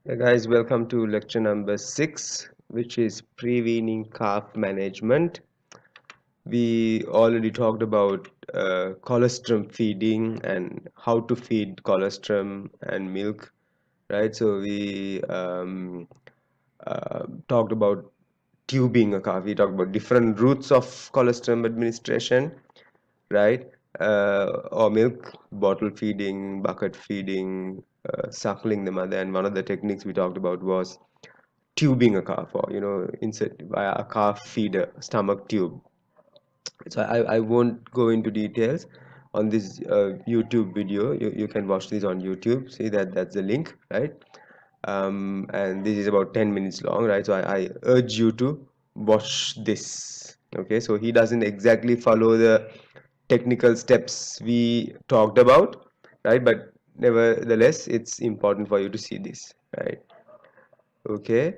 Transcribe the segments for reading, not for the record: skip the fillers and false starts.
Hey guys, welcome to lecture number 6, which is pre-weaning calf management. We already talked about colostrum feeding and how to feed colostrum and milk, right? So we talked about tubing a calf. We talked about different routes of colostrum administration, right? Or milk, bottle feeding, bucket feeding, suckling the mother. And one of the techniques we talked about was tubing a calf, or insert via a calf feeder stomach tube. So I won't go into details on this YouTube video. You can watch this on YouTube. See that's the link, right? And this is about 10 minutes long, right? So I urge you to watch this. Okay, so he doesn't exactly follow the technical steps we talked about, right? But nevertheless, it's important for you to see this, right? Okay,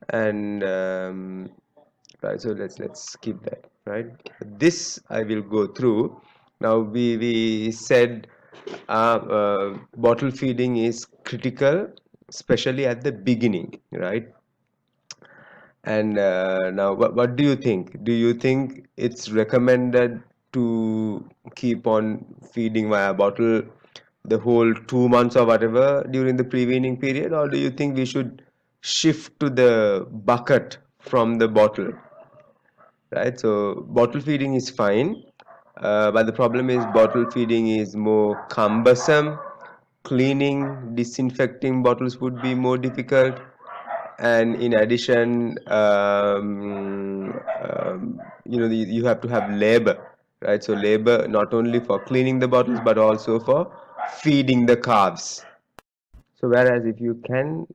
and right, so let's skip that, right? This I will go through. Now we said bottle feeding is critical, especially at the beginning, right? And now what do you think? Do you think it's recommended to keep on feeding via bottle the whole 2 months or whatever during the pre-weaning period, or do you think we should shift to the bucket from the bottle? Right, so bottle feeding is fine, but the problem is bottle feeding is more cumbersome. Cleaning, disinfecting bottles would be more difficult, and in addition, you have to have labor, right? So labor not only for cleaning the bottles but also for feeding the calves. So whereas if you can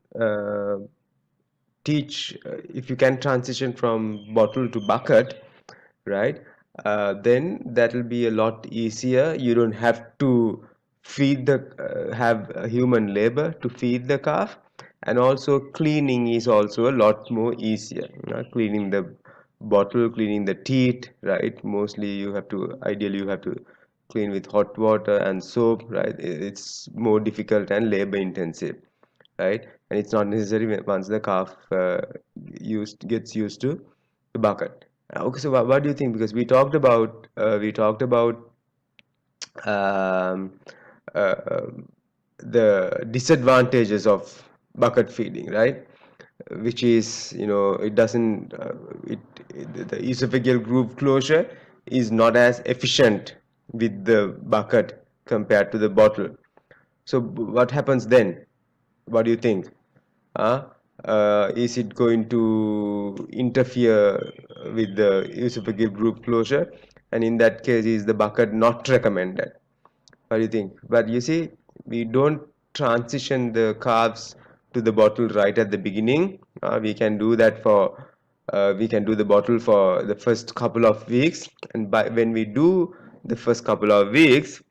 if you can transition from bottle to bucket, right? Then that will be a lot easier. You don't have to have a human labor to feed the calf, and also cleaning is also a lot more easier. Cleaning the bottle, cleaning the teeth, right? Mostly ideally you have to clean with hot water and soap, right? It's more difficult and labor intensive, right? And it's not necessary once the calf gets used to the bucket. Okay, so what do you think? Because we talked about um, uh, the disadvantages of bucket feeding, right? Which is, it doesn't the esophageal groove closure is not as efficient with the bucket compared to the bottle. So what happens then? What do you think? Uh, is it going to interfere with the esophageal groove closure? And in that case, is the bucket not recommended? What do you think? But you see, we don't transition the calves to the bottle right at the beginning. We can do the bottle for the first couple of weeks, and when we do the first couple of weeks,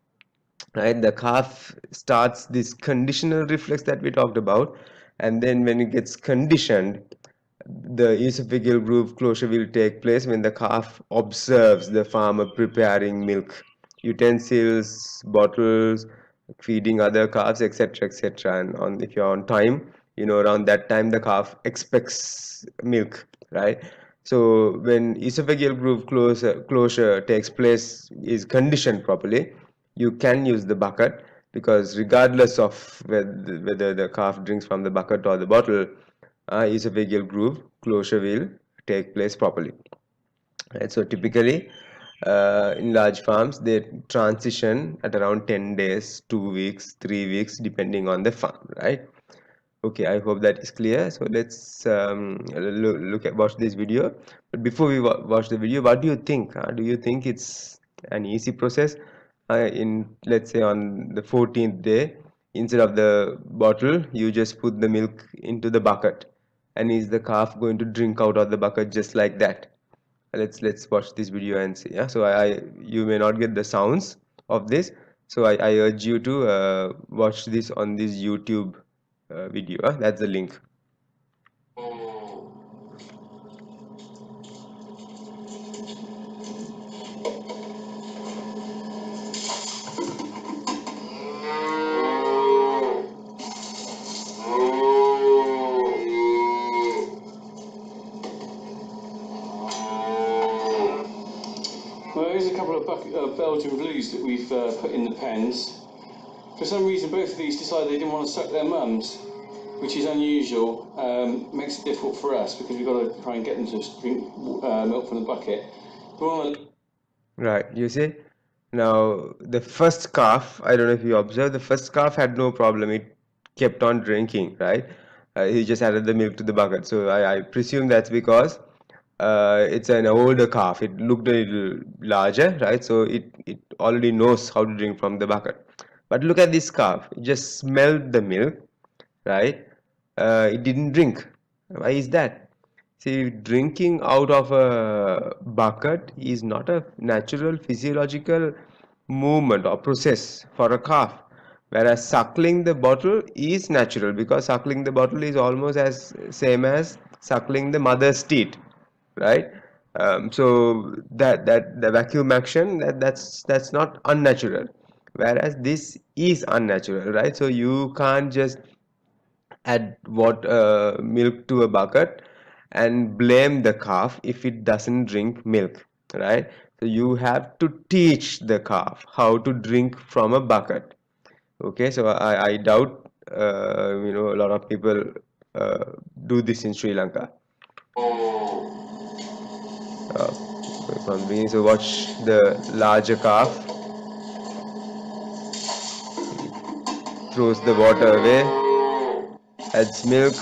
right, the calf starts this conditional reflex that we talked about, and then when it gets conditioned, the esophageal groove closure will take place when the calf observes the farmer preparing milk utensils, bottles, feeding other calves, etc., etc. And if you're on time, around that time the calf expects milk, right? So when esophageal groove closure takes place, is conditioned properly, you can use the bucket, because regardless of whether the calf drinks from the bucket or the bottle, esophageal groove closure will take place properly. Right? So typically, in large farms, they transition at around 10 days, 2 weeks, 3 weeks, depending on the farm, right? Okay, I hope that is clear. So let's watch this video. But before we watch the video, what do you think? Do you think it's an easy process? In let's say on the 14th day, instead of the bottle, you just put the milk into the bucket, and is the calf going to drink out of the bucket just like that? Let's watch this video and see. Yeah, so you may not get the sounds of this, so I urge you to watch this on this YouTube video. That's the link. of Belgian blues that we've put in the pens. For some reason, both of these decided they didn't want to suck their mums, which is unusual. Makes it difficult for us because we've got to try and get them to drink milk from the bucket. Right, you see? Now, the first calf, I don't know if you observed, the first calf had no problem. It kept on drinking, right? He just added the milk to the bucket. So I presume that's because it's an older calf. It looked a little larger, right? So it already knows how to drink from the bucket. But look at this calf. It just smelled the milk, right? It didn't drink. Why is that? See, drinking out of a bucket is not a natural physiological movement or process for a calf, whereas suckling the bottle is natural because suckling the bottle is almost as same as suckling the mother's teat, right? So that the vacuum action that's not unnatural, whereas this is unnatural, right? So you can't just add milk to a bucket and blame the calf if it doesn't drink milk, right? So you have to teach the calf how to drink from a bucket. Okay, so I doubt a lot of people uh, do this in Sri Lanka. From the beginning, so watch the larger calf. Throws the water away, adds milk.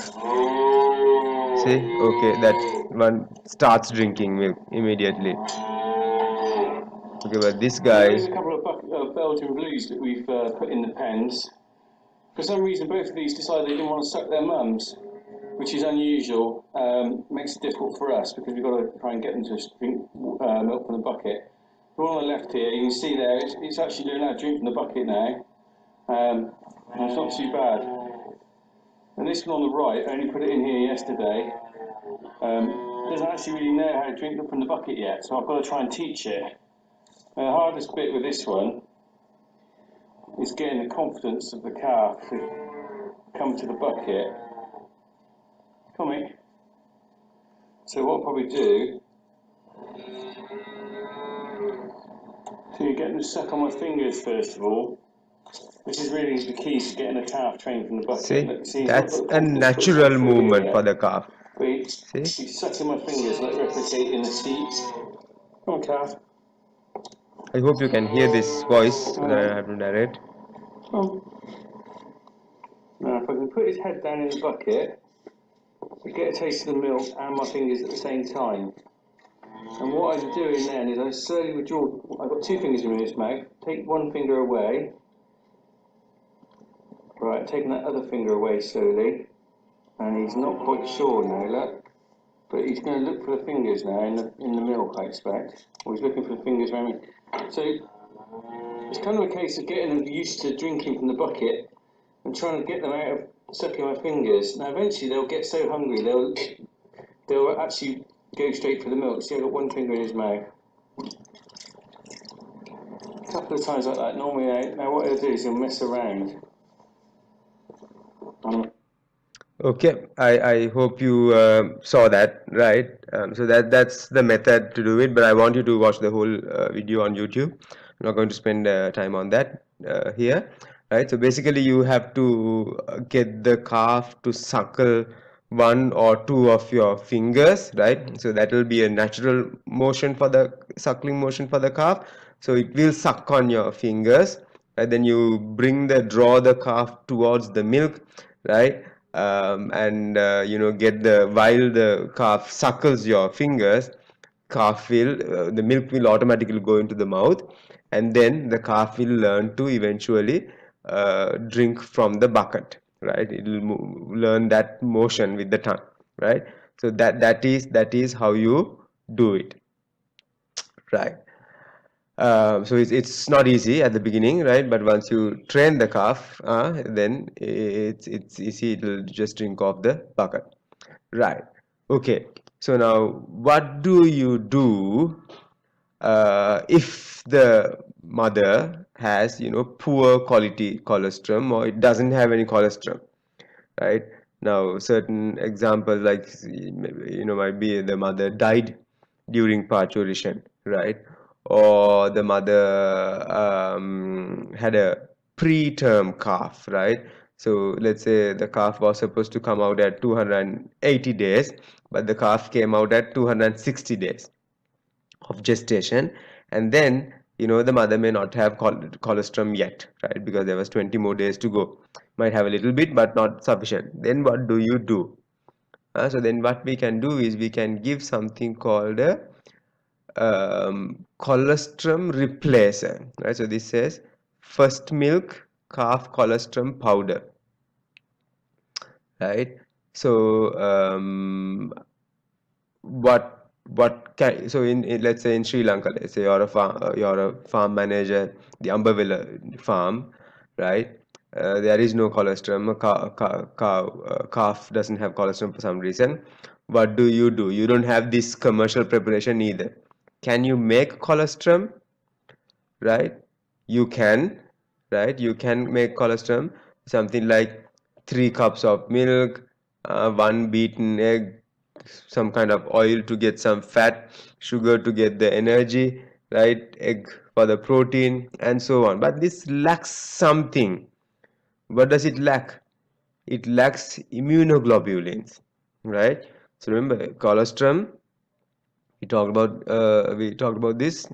See, okay, that one starts drinking milk immediately. Okay, but this guy. There's a couple of Belgian blues that we've put in the pens. For some reason, both of these decided they didn't want to suck their mums, which is unusual. Makes it difficult for us because we've got to try and get them to drink milk from the bucket. The one on the left here, you can see there, it's actually doing that drink from the bucket now. And it's not too bad. And this one on the right, I only put it in here yesterday. Doesn't actually really know how to drink from the bucket yet, so I've got to try and teach it. The hardest bit with this one is getting the confidence of the calf to come to the bucket. Come here. So what I'll probably do, so you get them to suck on my fingers first of all. This is really the key to getting a calf trained from the bucket. See, that's a natural movement for the calf. See? He's sucking my fingers, like replicating the teat. Come on, calf. I hope you can hear this voice that I have to narrate. Oh. Now, if I can put his head down in the bucket, I get a taste of the milk and my fingers at the same time. And what I'm doing then is I slowly withdraw. I've got two fingers in his mouth. Take one finger away. Right, taking that other finger away slowly. And he's not quite sure now, look. But he's going to look for the fingers now in the milk, I expect. Or he's looking for the fingers around me. So it's kind of a case of getting them used to drinking from the bucket and trying to get them out of sucking my fingers. Now eventually they'll get so hungry they'll actually go straight for the milk. See, I've got one finger in his mouth. A couple of times like that. Normally now what he'll do is he'll mess around. Okay, I hope you saw that, right? So that's the method to do it, but I want you to watch the whole video on YouTube. I'm not going to spend time on that here, right? So basically you have to get the calf to suckle one or two of your fingers, right? So that will be a natural motion for the suckling motion for the calf. So it will suck on your fingers, right? Then you draw the calf towards the milk, right? And get while the calf suckles your fingers, the milk will automatically go into the mouth, and then the calf will learn to eventually drink from the bucket, right? It will learn that motion with the tongue, right? So that is how you do it, right? So it's not easy at the beginning, right? But once you train the calf, then it's easy. It'll just drink off the bucket, right? Okay. So now, what do you do if the mother has poor quality colostrum, or it doesn't have any colostrum, right? Now, certain examples might be the mother died during parturition, right? or the mother had a preterm calf, right? So let's say the calf was supposed to come out at 280 days, but the calf came out at 260 days of gestation, and then the mother may not have colostrum yet, right? Because there was 20 more days to go. Might have a little bit, but not sufficient. Then what do you do? So then what we can do is we can give something called a colostrum replacer, right? So this says first milk calf colostrum powder, right? So what can, so in let's say in Sri Lanka, let's say you're a farm manager, the Ambavilla farm, right? There is no colostrum. Calf doesn't have colostrum for some reason. What do? You don't have this commercial preparation either. Can you make colostrum? Right? You can, right? You can make colostrum, something like 3 cups of milk, one beaten egg, some kind of oil to get some fat, sugar to get the energy, right? Egg for the protein, and so on. But this lacks something. What does it lack? It lacks immunoglobulins, right? So remember, colostrum, we talked about this.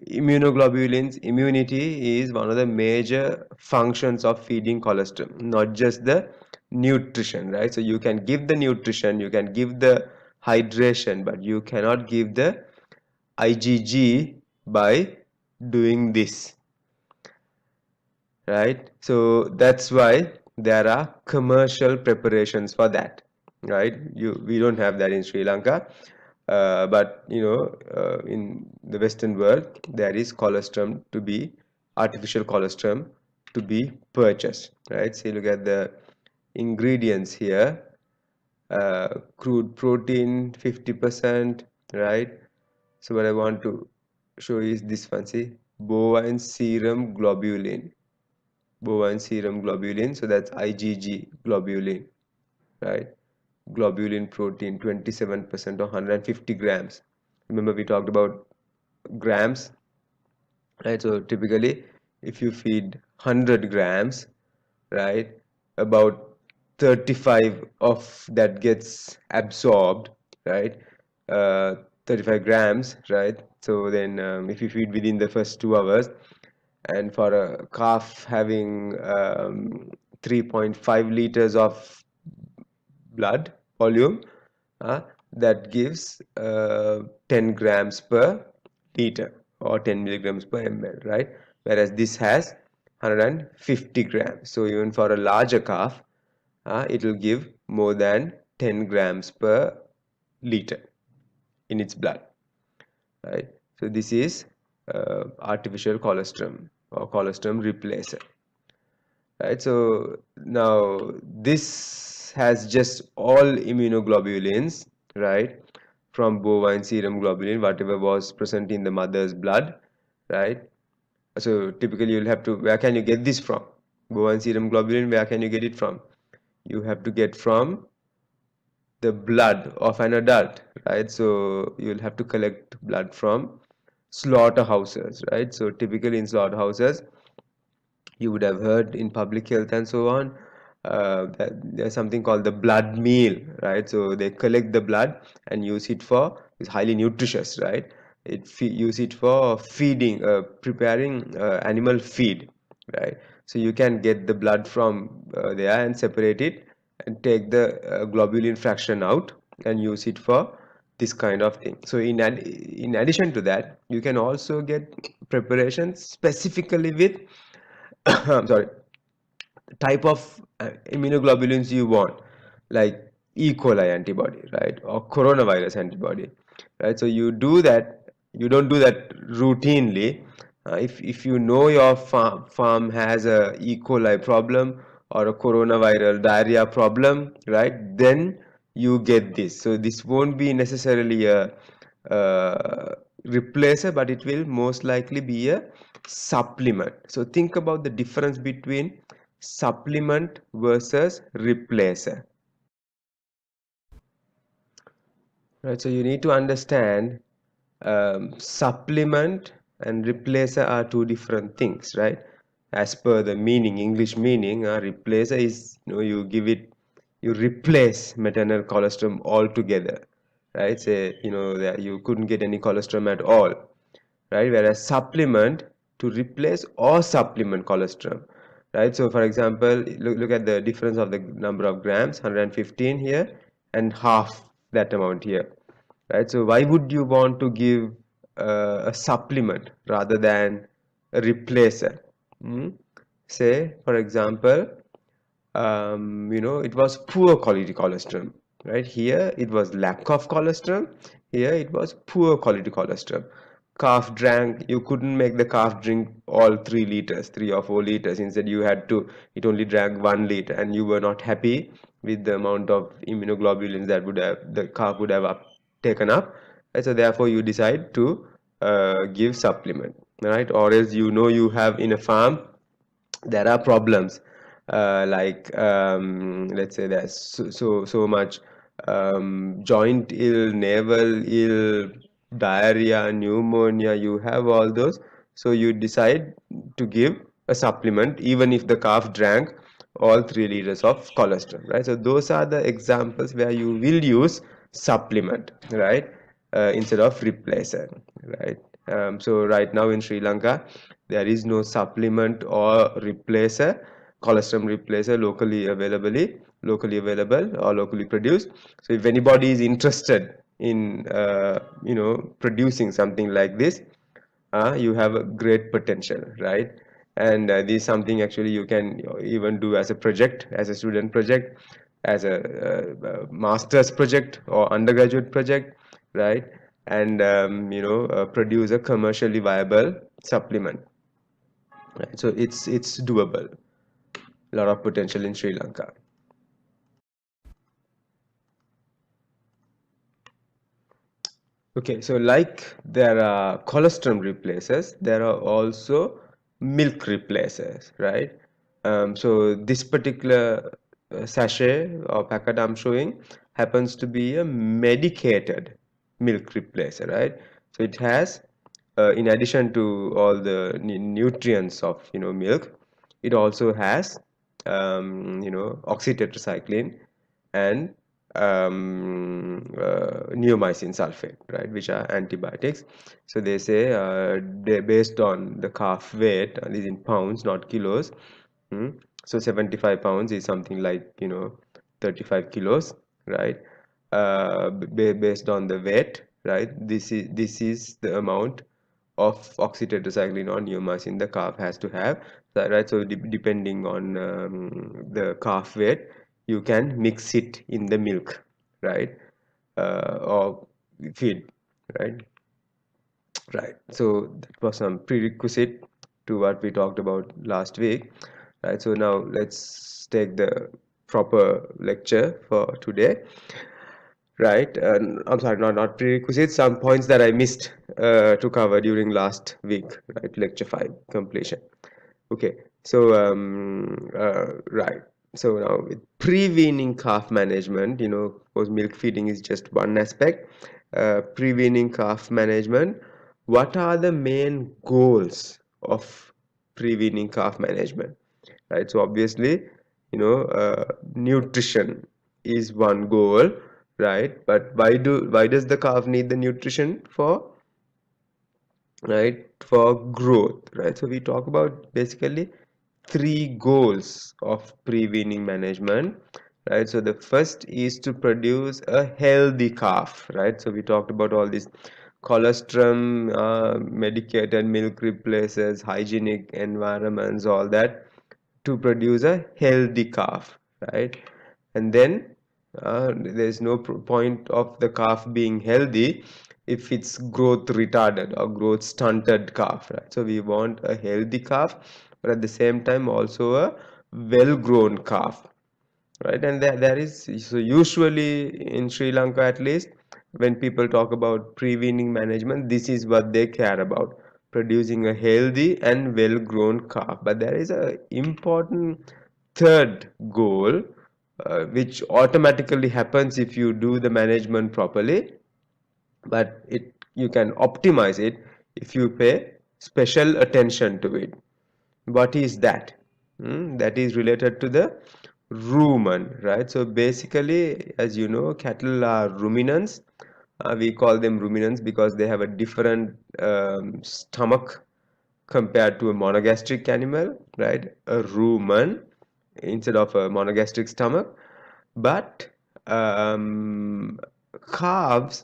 Immunoglobulins, immunity is one of the major functions of feeding colostrum, not just the nutrition, right? So you can give the nutrition, you can give the hydration, but you cannot give the IgG by doing this, right? So that's why there are commercial preparations for that, right? We don't have that in Sri Lanka, but in the Western world there is colostrum to be artificial colostrum to be purchased, right? So you look at the ingredients here. Crude protein 50%, right? So what I want to show is this one. See, bovine serum globulin, so that's IgG globulin, right? Globulin protein 27% or 150 grams. Remember we talked about grams, right? So typically if you feed 100 grams, right, about 35 of that gets absorbed, right? 35 grams, right? So then if you feed within the first 2 hours, and for a calf having 3.5 liters of blood volume, uh, that gives 10 grams per liter or 10 milligrams per ml, right? Whereas this has 150 grams. So even for a larger calf, it will give more than 10 grams per liter in its blood, right? So this is artificial colostrum or colostrum replacer, right? So now this has just all immunoglobulins, right, from bovine serum globulin, whatever was present in the mother's blood, right? So typically you'll have to, where can you get this from? Bovine serum globulin, where can you get it from? You have to get from the blood of an adult, right? So you'll have to collect blood from slaughterhouses, right? So typically in slaughterhouses, you would have heard in public health and so on, that there's something called the blood meal, right? So they collect the blood and use it for, it's highly nutritious, right? Use it for feeding, preparing animal feed, right? So you can get the blood from there and separate it and take the globulin fraction out and use it for this kind of thing. So in addition to that, you can also get preparations specifically with I'm sorry, type of immunoglobulins you want, like E. coli antibody, right, or coronavirus antibody, right? So you do that. You don't do that routinely. If you know your farm has a E. coli problem or a coronaviral diarrhea problem, right? Then you get this. So this won't be necessarily a replacer, but it will most likely be a supplement. So think about the difference between supplement versus replacer, right? So you need to understand, supplement and replacer are two different things, right? As per the meaning, English meaning, a replacer is, you replace maternal colostrum altogether, right? Say, that you couldn't get any colostrum at all, right? Whereas supplement, to replace or supplement colostrum, right? So for example, look at the difference of the number of grams, 115 here and half that amount here, right? So why would you want to give a supplement rather than a replacer? Hmm? Say for example, it was poor quality colostrum, right? Here it was lack of colostrum. Here it was poor quality colostrum. Calf drank, you couldn't make the calf drink all 3 liters, 3 or 4 liters. Instead, it only drank 1 liter, and you were not happy with the amount of immunoglobulins that the calf would have taken up. Right? So therefore, you decide to give supplement, right? Or else you have in a farm there are problems, like let's say there's so much joint ill, navel ill, diarrhea, pneumonia, you have all those, so you decide to give a supplement even if the calf drank all 3 liters of colostrum, right? So those are the examples where you will use supplement, right? Instead of replacer, right? So right now in Sri Lanka, there is no supplement or replacer, colostrum replacer locally available or locally produced. So if anybody is interested in producing something like this, you have a great potential, right? And this is something actually you can even do as a project, as a student project, as a master's project or undergraduate project, right? And produce a commercially viable supplement, right? So it's doable. A lot of potential in Sri Lanka. Okay, so like there are colostrum replacers, there are also milk replacers, right? So this particular sachet or packet I'm showing happens to be a medicated milk replacer, right? So it has, in addition to all the nutrients of milk, it also has oxytetracycline and neomycin sulfate, right, which are antibiotics. So they say they based on the calf weight, these in pounds, not kilos. Hmm. So 75 pounds is something like 35 kilos, right? Based on the weight, right? This is the amount of oxytetracycline or neomycin the calf has to have, right? So depending on the calf weight, you can mix it in the milk, right? Or feed, right? Right. So that was some prerequisite to what we talked about last week, right? So now let's take the proper lecture for today, right? I'm sorry, not prerequisites, some points that I missed to cover during last week, right? Lecture 5 completion. Okay, so right. So now with pre-weaning calf management, because milk feeding is just one aspect. Pre-weaning calf management. What are the main goals of pre-weaning calf management? Right. So obviously, nutrition is one goal, right? But why does the calf need the nutrition for? Right, for growth, right? So we talk about basically 3 goals of pre-weaning management, right? So the first is to produce a healthy calf, right? So we talked about all these colostrum, medicated milk replacers, hygienic environments, all that, to produce a healthy calf, right? And then there's no point of the calf being healthy if it's growth retarded or growth stunted calf, right? So we want a healthy calf, but at the same time also a well grown calf, right? And there is, so usually in Sri Lanka at least, when people talk about pre-weaning management, this is what they care about: producing a healthy and well grown calf. But there is a important third goal, which automatically happens if you do the management properly, but you can optimize it if you pay special attention to it. What is that? That is related to the rumen, right? So basically, as you know, cattle are ruminants. We call them ruminants because they have a different stomach compared to a monogastric animal, right? A rumen instead of a monogastric stomach. But calves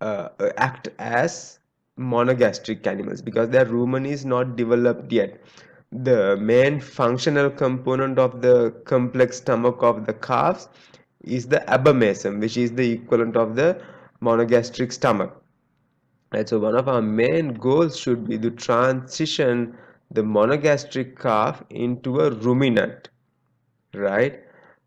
act as monogastric animals because their rumen is not developed yet. The main functional component of the complex stomach of the calves is the abomasum, which is the equivalent of the monogastric stomach. Right, so one of our main goals should be to transition the monogastric calf into a ruminant, right?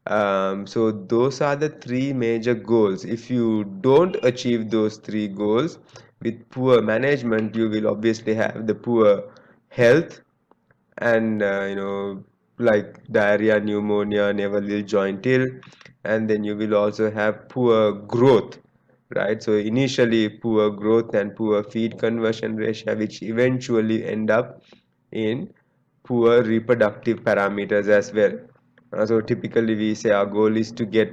So those are the three major goals. If you don't achieve those three goals with poor management, you will obviously have the poor health and like diarrhea, pneumonia, navel ill, joint ill, and then you will also have poor growth, right? So initially poor growth and poor feed conversion ratio, which eventually end up in poor reproductive parameters as well. So typically we say our goal is to get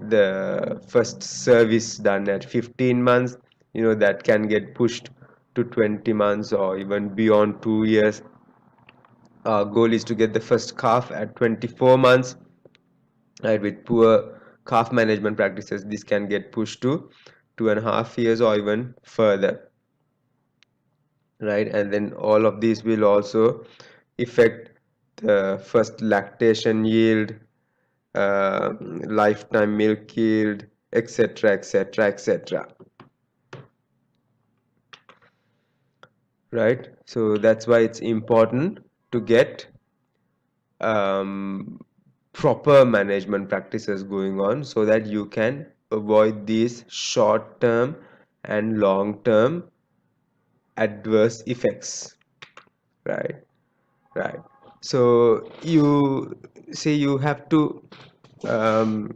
the first service done at 15 months. That can get pushed to 20 months or even beyond 2 years. Our goal is to get the first calf at 24 months. Right, with poor calf management practices, this can get pushed to 2.5 years or even further. Right, and then all of these will also affect the first lactation yield, lifetime milk yield, etc., etc., etc. Right, so that's why it's important to get proper management practices going on so that you can avoid these short term and long term adverse effects. Right, so you see, you have to um,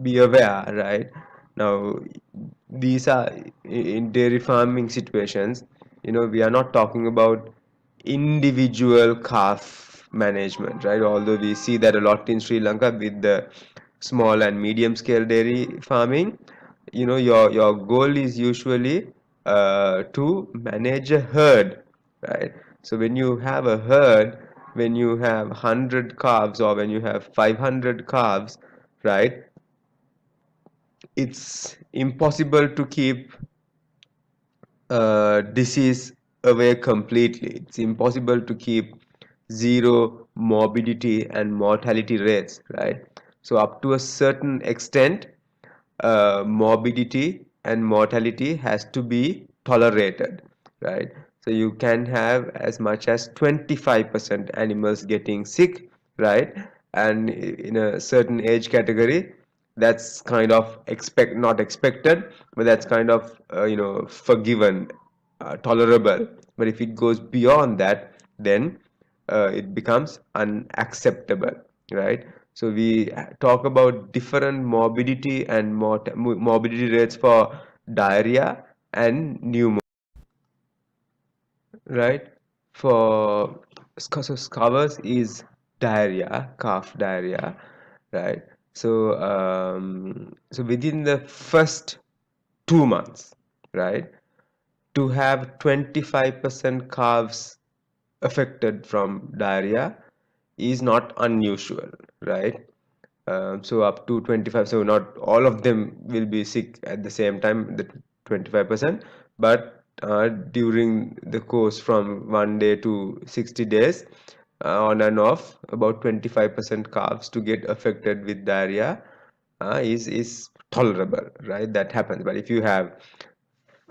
be aware, right? Now these are in dairy farming situations. We are not talking about individual calf management, right? Although we see that a lot in Sri Lanka with the small and medium scale dairy farming. Your goal is usually to manage a herd, right? So when you have a herd, when you have 100 calves or when you have 500 calves, right, it's impossible to keep disease away completely. It's impossible to keep zero morbidity and mortality rates, right? So up to a certain extent, morbidity and mortality has to be tolerated, right? So you can have as much as 25% animals getting sick, right? And in a certain age category, that's kind of not expected, but that's kind of forgiven, tolerable. But if it goes beyond that, then it becomes unacceptable, right? So we talk about different morbidity and morbidity rates for diarrhea and pneumonia, right? For scovers is diarrhea, calf diarrhea, right? So within the first 2 months, right, to have 25% calves affected from diarrhea is not unusual, right? So up to 25, so not all of them will be sick at the same time, the 25%, but during the course from 1 day to 60 days, on and off, about 25% calves to get affected with diarrhea is tolerable, right? That happens. But if you have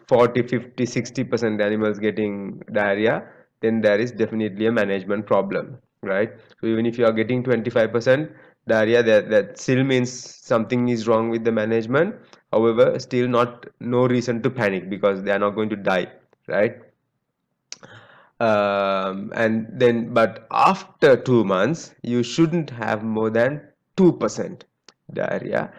40, 50, 60% animals getting diarrhea, then there is definitely a management problem, right? So even if you are getting 25% diarrhea, that still means something is wrong with the management. However, still not no reason to panic because they are not going to die, right? And then, but after 2 months, you shouldn't have more than 2% diarrhea,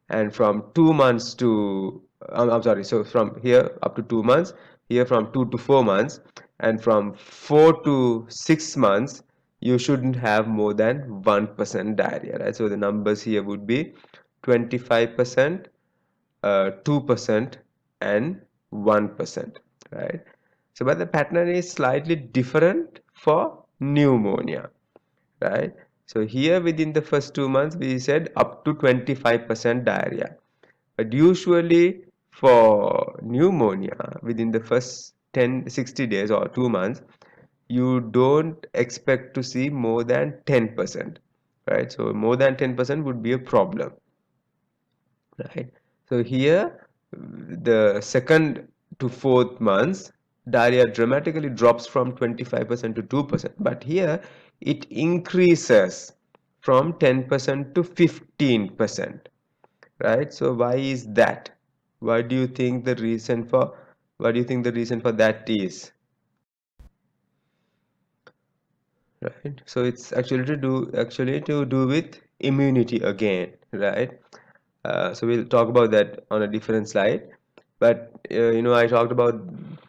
and from 2 months to I'm sorry, so from here up to 2 months, here from 2 to 4 months, and from 4 to 6 months you shouldn't have more than 1% diarrhea, right? So the numbers here would be 25%, 2% and 1%, right? So but the pattern is slightly different for pneumonia, right? So here within the first 2 months we said up to 25% diarrhea, but usually for pneumonia within the first 60 days or 2 months you don't expect to see more than 10%, right? So more than 10% would be a problem, right? So here the second to fourth months diarrhea dramatically drops from 25% to 2%, but here it increases from 10% to 15%, right? So why is that? Why do you think the reason for what do you think the reason for that is? Right, so it's actually to do with immunity again, right? So we'll talk about that on a different slide, but I talked about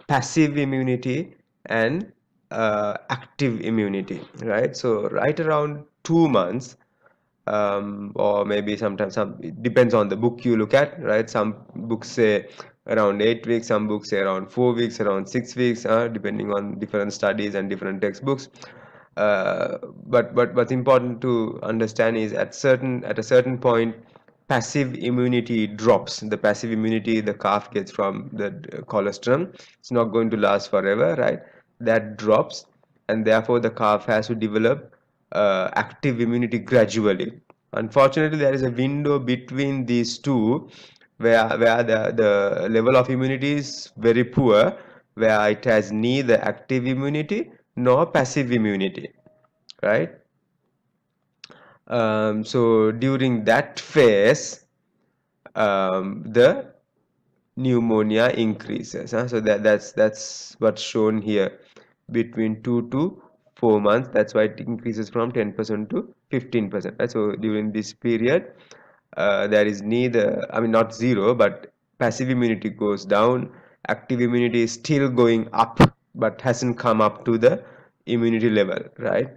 passive immunity and active immunity, right? So right around 2 months, or maybe sometimes it depends on the book you look at, right? Some books say around 8 weeks, some books say around 4 weeks, around 6 weeks, depending on different studies and different textbooks. But what's important to understand is at a certain point passive immunity drops. The passive immunity the calf gets from the colostrum, it's not going to last forever, right? That drops, and therefore the calf has to develop active immunity gradually. Unfortunately, there is a window between these two where the level of immunity is very poor, where it has neither active immunity nor passive immunity, right? So during that phase, the pneumonia increases. So that's what's shown here between 2 to 4 months. That's why it increases from 10% to 15%. Right? So during this period, there is neither, I mean, not zero, but passive immunity goes down. Active immunity is still going up, but hasn't come up to the immunity level, right?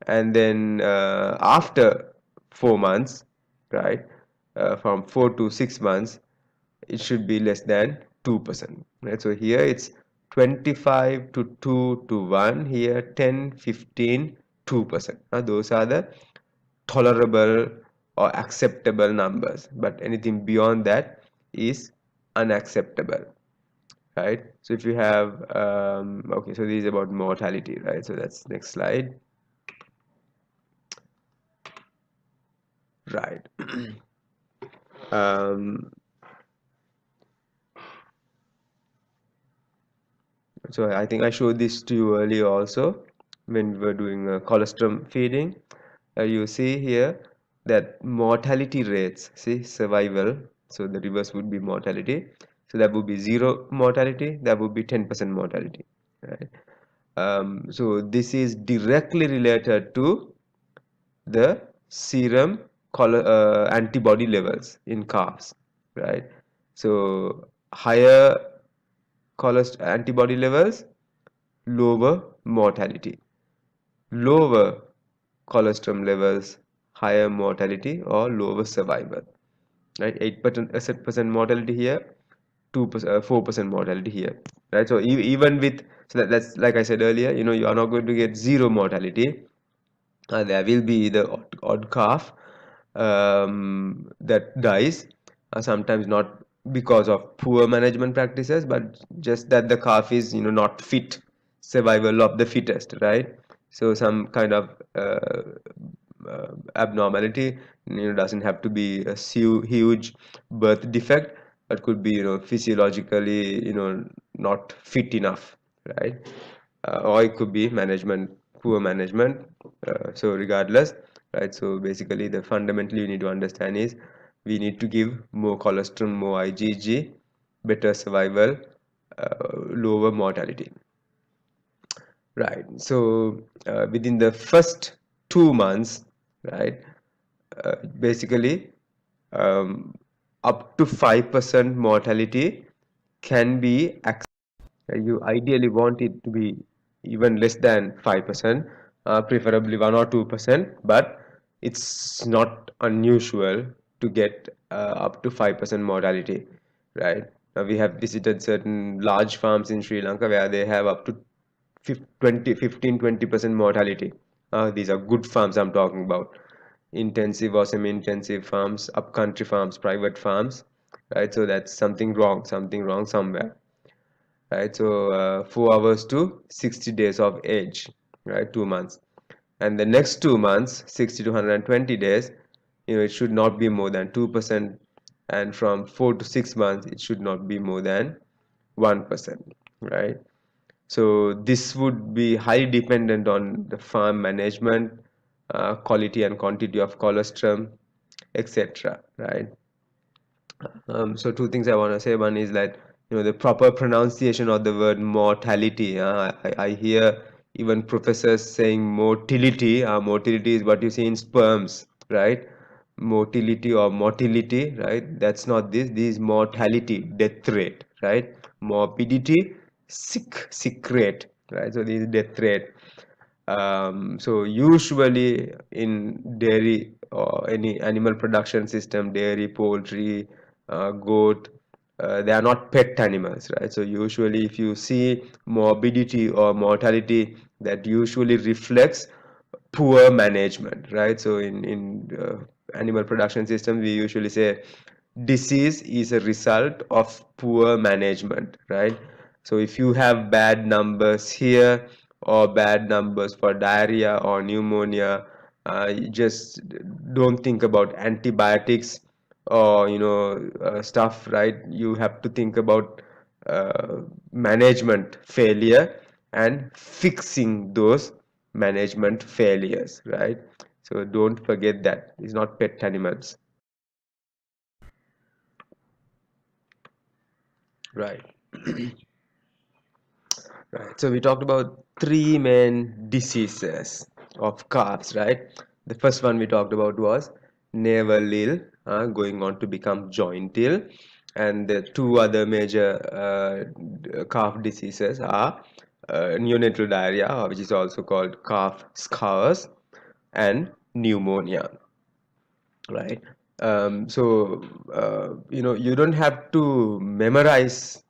And then after 4 months, right, from 4 to 6 months, it should be less than 2%, right? So here it's 25 to 2 to 1, here 10, 15, 2%. Those are the tolerable or acceptable numbers, but anything beyond that is unacceptable, right? So if you have okay, so this is about mortality, right? So that's next slide, right? um, So I think I showed this to you earlier also when we were doing colostrum feeding. You see here that mortality rates, see survival, so the reverse would be mortality. So that would be zero mortality, that would be 10% mortality, right? So this is directly related to the serum antibody levels in calves, right? So higher antibody levels, lower mortality. Lower colostrum levels, higher mortality or lower survival. Right, 8% mortality here, 2%, 4% mortality here. Right, so even with, so that's like I said earlier, you are not going to get zero mortality. There will be the odd calf that dies, sometimes not because of poor management practices, but just that the calf is not fit, survival of the fittest, right? So some kind of abnormality, doesn't have to be a huge birth defect, but could be physiologically not fit enough, right? Or it could be poor management. So regardless, right? So basically, the fundamentally you need to understand is we need to give more colostrum, more IgG, better survival, lower mortality. Right. So within the first 2 months, right, basically um, up to 5% mortality can be accepted. You ideally want it to be even less than 5%, preferably 1 or 2%, but it's not unusual to get up to 5% mortality, right? Now we have visited certain large farms in Sri Lanka where they have up to 15-20% mortality. These are good farms I'm talking about. Intensive or semi-intensive farms, upcountry farms, private farms, right? So that's something wrong somewhere, right? So 4 hours to 60 days of age, right? 2 months. And the next 2 months, 60 to 120 days, it should not be more than 2%. And from 4 to 6 months, it should not be more than 1%, right? So this would be highly dependent on the farm management, quality and quantity of colostrum, etc. Right? So two things I want to say. One is that the proper pronunciation of the word mortality. I hear even professors saying motility. Motility is what you see in sperms, right? Motility or motility, right? That's not this. This is mortality, death rate, right? Morbidity, sick rate, right? So this is death rate. So usually in dairy or any animal production system, dairy, poultry, goat, they are not pet animals, right? So usually if you see morbidity or mortality, that usually reflects poor management, right? So in animal production system, we usually say disease is a result of poor management, right? So if you have bad numbers here or bad numbers for diarrhea or pneumonia, you just don't think about antibiotics or stuff, right? You have to think about management failure and fixing those management failures, right? So don't forget that it's not pet animals, right? Right. So we talked about three main diseases of calves, right? The first one we talked about was navel ill, going on to become joint ill, and the two other major calf diseases are neonatal diarrhea, which is also called calf scours, and pneumonia, right? So you don't have to memorize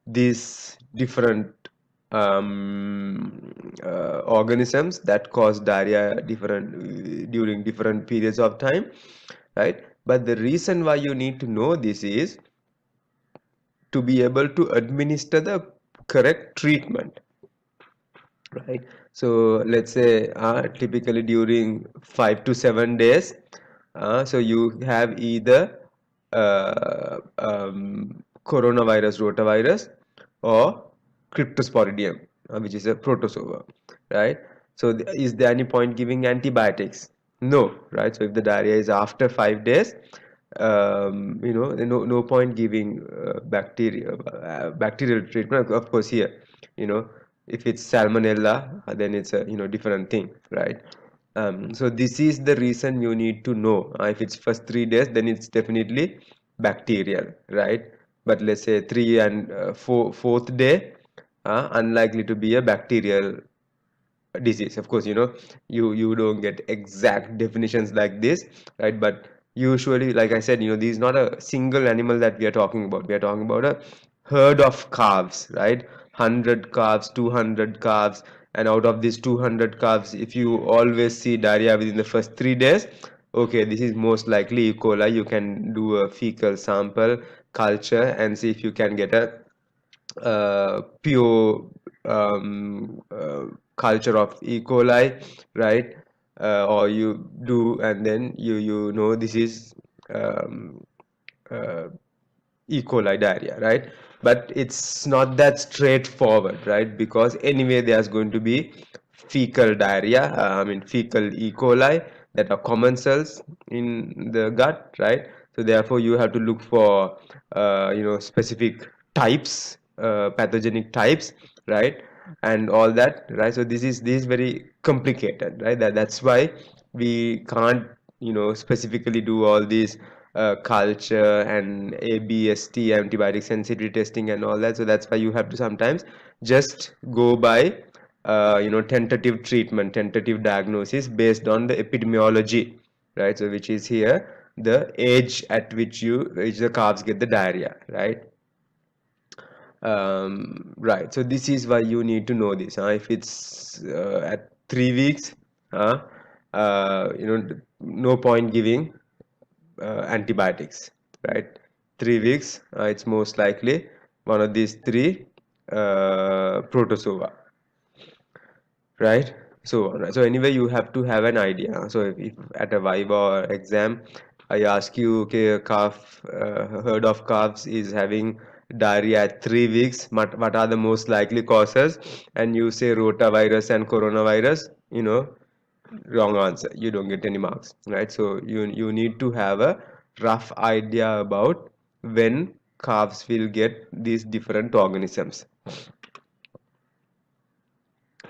these different organisms that cause diarrhea during different periods of time, right? But the reason why you need to know this is to be able to administer the correct treatment, right? So let's say typically during 5 to 7 days, so you have either coronavirus rotavirus or cryptosporidium, which is a protozoa, right? So is there any point giving antibiotics? No, right? So if the diarrhea is after 5 days, no point giving bacterial treatment. Of course, here, you know, if it's salmonella, then it's a different thing, right? So this is the reason you need to know. If it's first 3 days, then it's definitely bacterial, right? But let's say three and fourth day, unlikely to be a bacterial disease. Of course, you don't get exact definitions like this, right? But usually, like I said, this is not a single animal that we are talking about. We are talking about a herd of calves, right? 100 calves, 200 calves, and out of these 200 calves, if you always see diarrhea within the first 3 days, okay, this is most likely E. coli. You can do a fecal sample culture and see if you can get a pure culture of E. coli, right? Or you do, and then you know this is um, uh, E. coli diarrhea, right? But it's not that straightforward, right? Because anyway, there's going to be fecal diarrhea, fecal E. coli that are commensals in the gut, right? So therefore, you have to look for, specific types, pathogenic types, right? And all that, right? So this is very complicated, right? That's why we can't, specifically do all these culture and ABST, antibiotic sensitivity testing and all that. So that's why you have to sometimes just go by tentative treatment, tentative diagnosis based on the epidemiology, right? So which is here the age at which the calves get the diarrhea, right? Right, so this is why you need to know this. If it's at 3 weeks, no point giving antibiotics, right? 3 weeks, it's most likely one of these three protozoa, right? So anyway, you have to have an idea. So if at a viva or exam I ask you, okay, a calf, herd of calves is having diarrhea at 3 weeks, what are the most likely causes, and you say rotavirus and coronavirus, wrong answer, you don't get any marks, right? So you need to have a rough idea about when calves will get these different organisms.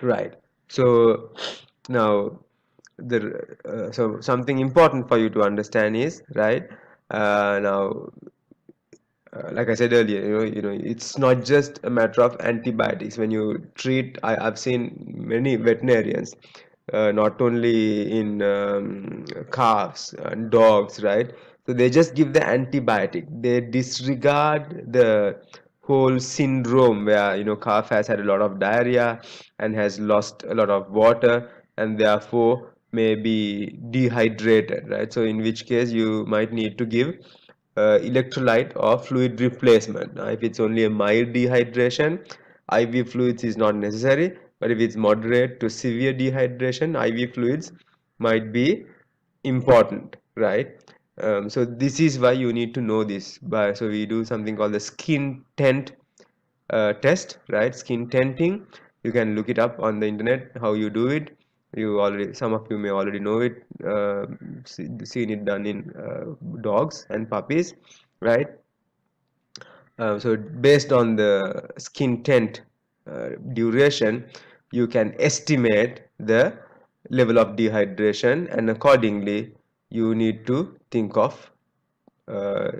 Right. So now so something important for you to understand is, right, now like I said earlier, it's not just a matter of antibiotics. When you treat, I've seen many veterinarians, not only in calves and dogs, right? So they just give the antibiotic. They disregard the whole syndrome where calf has had a lot of diarrhea and has lost a lot of water and therefore may be dehydrated, right? So in which case you might need to give electrolyte or fluid replacement. Now, if it's only a mild dehydration, IV fluids is not necessary, but if it's moderate to severe dehydration, IV fluids might be important, right? So this is why you need to know this. So we do something called the skin tent test, right? Skin tenting. You can look it up on the internet how you do it. Some of you may already know it, seen it done in dogs and puppies, right? So based on the skin tent duration, you can estimate the level of dehydration, and accordingly you need to think of uh,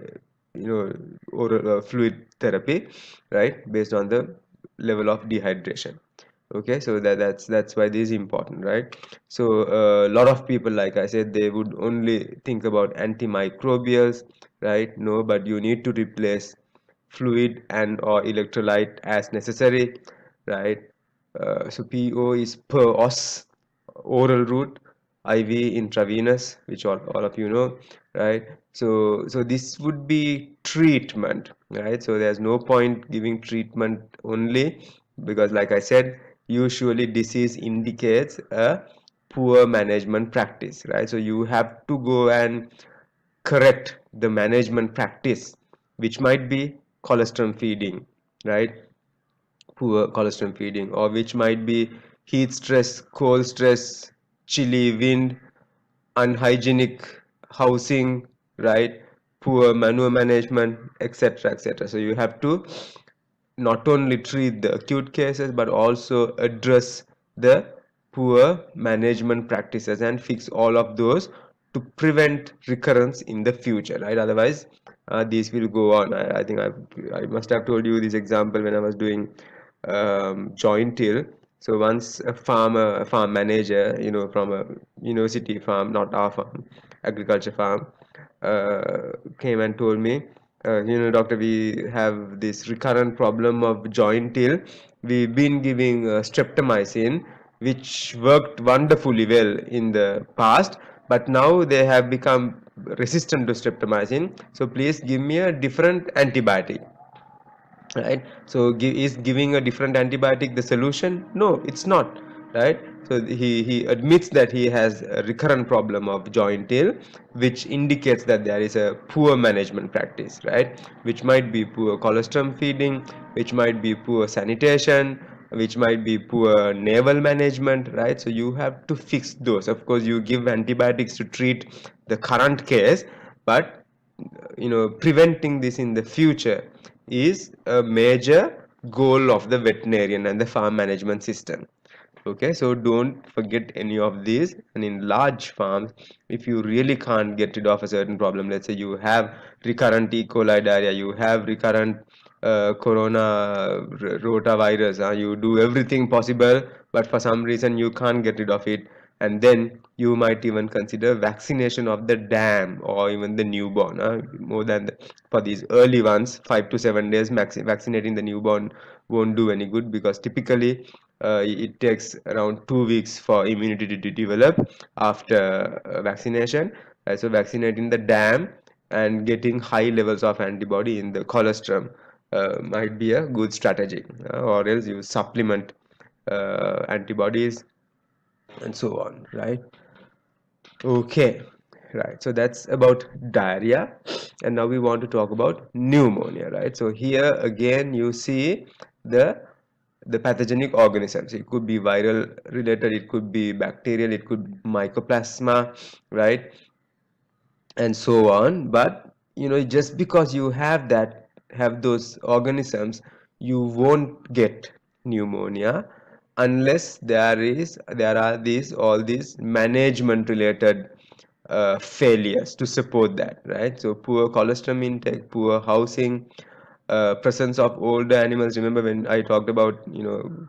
oral fluid therapy, right, based on the level of dehydration. Okay, so that's why this is important, right? So a lot of people, like I said, they would only think about antimicrobials, right? No, but you need to replace fluid and or electrolyte as necessary, right? So PO is per os, oral route, IV intravenous, which all of you know, right? So this would be treatment, right? So there's no point giving treatment only, because like I said, usually disease indicates a poor management practice, right? So you have to go and correct the management practice, which might be colostrum feeding, right? Poor colostrum feeding, or which might be heat stress, cold stress, chilly wind, unhygienic housing, right? Poor manure management, etc., etc. So you have to not only treat the acute cases but also address the poor management practices and fix all of those to prevent recurrence in the future, right? Otherwise these will go on. I think I must have told you this example when I was doing joint till. So once a farmer, a farm manager, from a university farm, not our farm, agriculture farm, came and told me, doctor, we have this recurrent problem of joint till. We've been giving streptomycin, which worked wonderfully well in the past, but now they have become resistant to streptomycin. So please give me a different antibiotic, right? So is giving a different antibiotic the solution? No, it's not, right? So he admits that he has a recurrent problem of joint ill, which indicates that there is a poor management practice, right? Which might be poor colostrum feeding, which might be poor sanitation, which might be poor naval management, right? So you have to fix those. Of course you give antibiotics to treat the current case, but preventing this in the future is a major goal of the veterinarian and the farm management system, Okay, so don't forget any of these. And in large farms, if you really can't get rid of a certain problem, let's say you have recurrent E. coli diarrhea, you have recurrent rotavirus, you do everything possible, but for some reason you can't get rid of it, and then you might even consider vaccination of the dam or even the newborn. More than for these early ones, 5 to 7 days, vaccinating the newborn won't do any good, because typically it takes around 2 weeks for immunity to develop after vaccination. So vaccinating the dam and getting high levels of antibody in the colostrum might be a good strategy, or else you supplement antibodies and so on, right? Okay, right. So that's about diarrhea, and now we want to talk about pneumonia, right? So here again you see the pathogenic organisms. It could be viral related, it could be bacterial, it could be mycoplasma, right? And so on. But just because you have those organisms, you won't get pneumonia unless there are these all these management related failures to support that, right? So poor colostrum intake, poor housing, presence of older animals. Remember when I talked about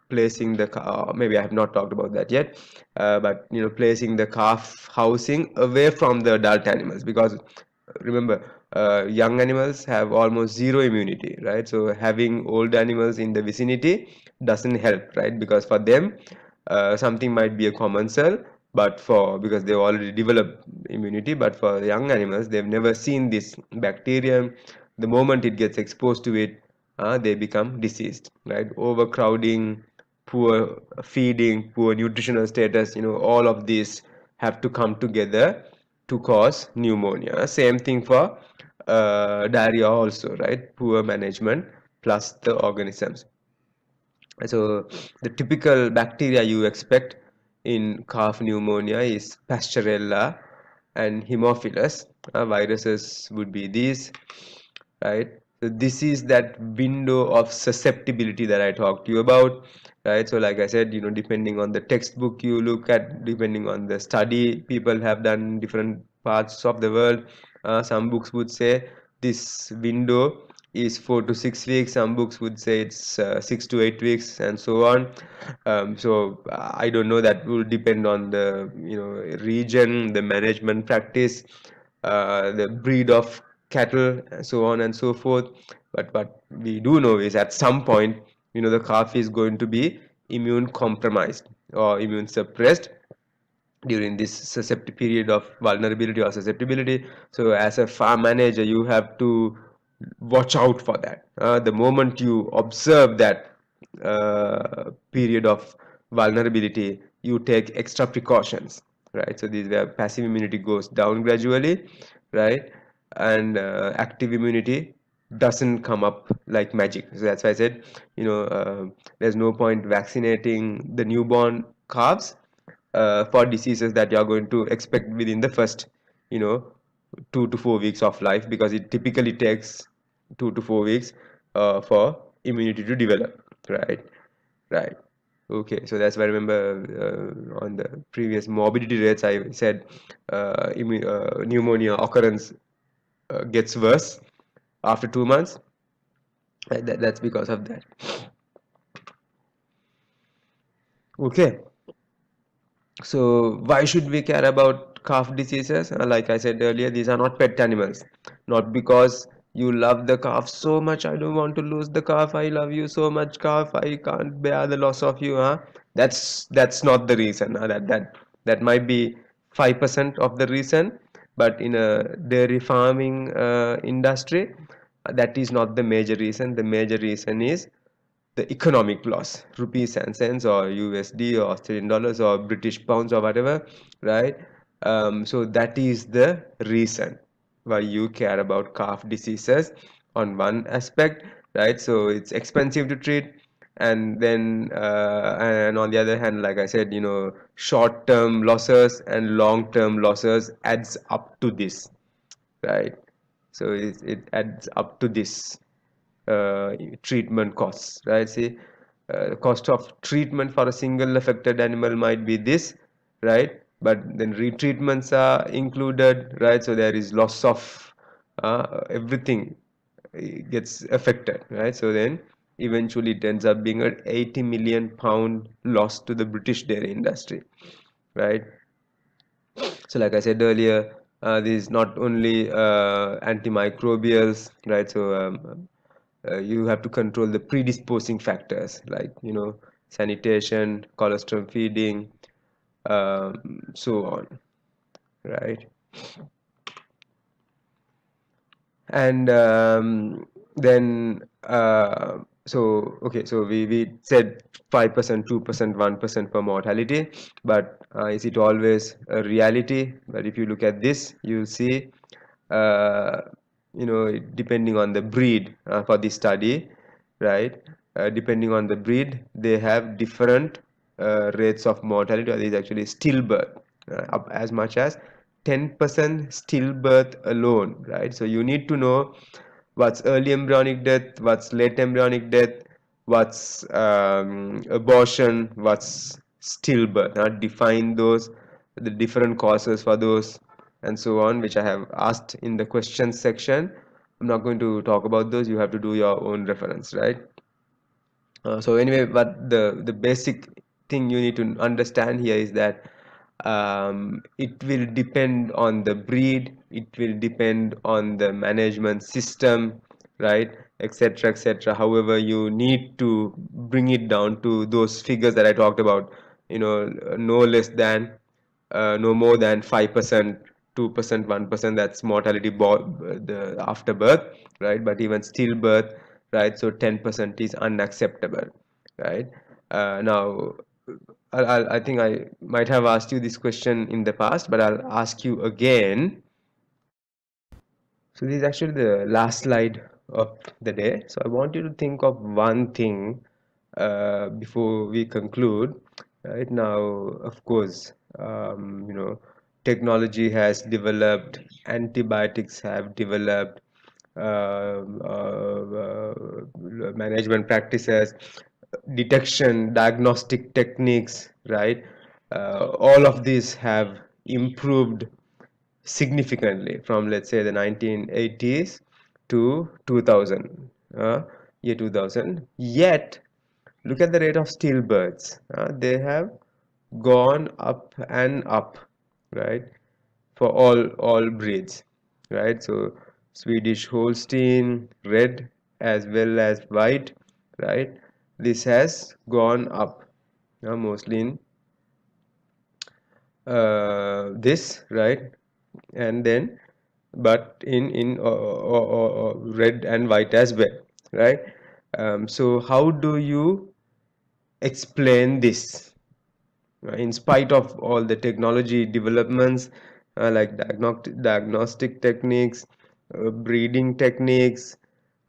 placing the maybe I have not talked about that yet, but placing the calf housing away from the adult animals, because remember, young animals have almost zero immunity, right? So having old animals in the vicinity doesn't help, right? Because for them, something might be a common cell, but for because they've already developed immunity, but for young animals, they've never seen this bacterium. The moment it gets exposed to it, they become diseased, right? Overcrowding, poor feeding, poor nutritional status, all of these have to come together to cause pneumonia. Same thing for diarrhea also, right? Poor management plus the organisms. So the typical bacteria you expect in calf pneumonia is Pasteurella and Haemophilus. Viruses would be these, right? So this is that window of susceptibility that I talked to you about, right? So like I said, depending on the textbook you look at, depending on the study people have done in different parts of the world, some books would say this window is 4 to 6 weeks. Some books would say it's 6 to 8 weeks, and so on. So I don't know. That will depend on the region, the management practice, the breed of cattle, so on and so forth. But what we do know is at some point, the calf is going to be immune compromised or immune suppressed during this susceptible period of vulnerability or susceptibility. So as a farm manager, you have to watch out for that. The moment you observe that period of vulnerability, you take extra precautions, right? So these where passive immunity goes down gradually, right? And active immunity doesn't come up like magic. So that's why I said, there's no point vaccinating the newborn calves for diseases that you are going to expect within the first, you know, 2 to 4 weeks of life, because it typically takes 2 to 4 weeks for immunity to develop, right? Right. Okay, so that's why I remember on the previous morbidity rates, I said pneumonia occurrence gets worse after 2 months. That's because of that. Okay. So why should we care about calf diseases? Like I said earlier, these are not pet animals. Not because you love the calf so much, I don't want to lose the calf. I love you so much, calf. I can't bear the loss of you. Huh? That's not the reason. That might be 5% of the reason, but in a dairy farming industry, that is not the major reason. The major reason is the economic loss, rupees and cents or USD or Australian dollars or British pounds or whatever, right? So that is the reason why you care about calf diseases on one aspect, right? So it's expensive to treat, and then and on the other hand, like I said, short-term losses and long-term losses adds up to this, right? So it adds up to this treatment costs, right? See, cost of treatment for a single affected animal might be this, right? But then retreatments are included, right? So there is loss of everything gets affected, right? So then eventually it ends up being a 80 million pound loss to the British dairy industry, right? So like I said earlier, this is not only antimicrobials, right? So you have to control the predisposing factors like, sanitation, colostrum feeding, so on, right? And then okay, so we said 5%, 2%, 1% for mortality, but is it always a reality? But if you look at this, you'll see uh, depending on the breed for the study, right? Depending on the breed, they have different rates of mortality, or there is actually stillbirth, up as much as 10% stillbirth alone, right? So you need to know what's early embryonic death, what's late embryonic death, what's abortion, what's stillbirth. Define those, the different causes for those, and so on, which I have asked in the questions section. I'm not going to talk about those. You have to do your own reference, right? So anyway, but the basic thing you need to understand here is that it will depend on the breed, it will depend on the management system, right, etc., etc. However, you need to bring it down to those figures that I talked about, no less than, no more than 5%, 2%, 1%. That's mortality the after birth, right? But even stillbirth, right? So 10% is unacceptable, right? Now, I think I might have asked you this question in the past, but I'll ask you again. So this is actually the last slide of the day. So I want you to think of one thing before we conclude. Right now, of course, technology has developed, antibiotics have developed, management practices, detection, diagnostic techniques, right? All of these have improved significantly from, let's say, the 1980s to 2000, year 2000. Yet look at the rate of stillbirths. They have gone up and up, right, for all breeds, right? So Swedish Holstein, red as well as white, right? This has gone up, mostly in this, right? And then but in red and white as well, right? So how do you explain this, in spite of all the technology developments, like diagnostic techniques, breeding techniques,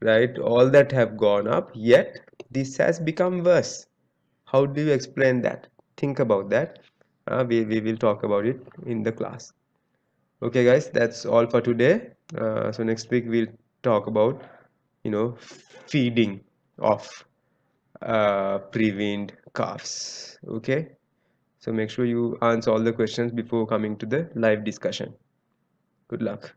right? All that have gone up, yet this has become worse. How do you explain that? Think about that. We will talk about it in the class. Okay, guys, that's all for today. So next week we'll talk about, feeding of pre-weaned calves. Okay, so make sure you answer all the questions before coming to the live discussion. Good luck.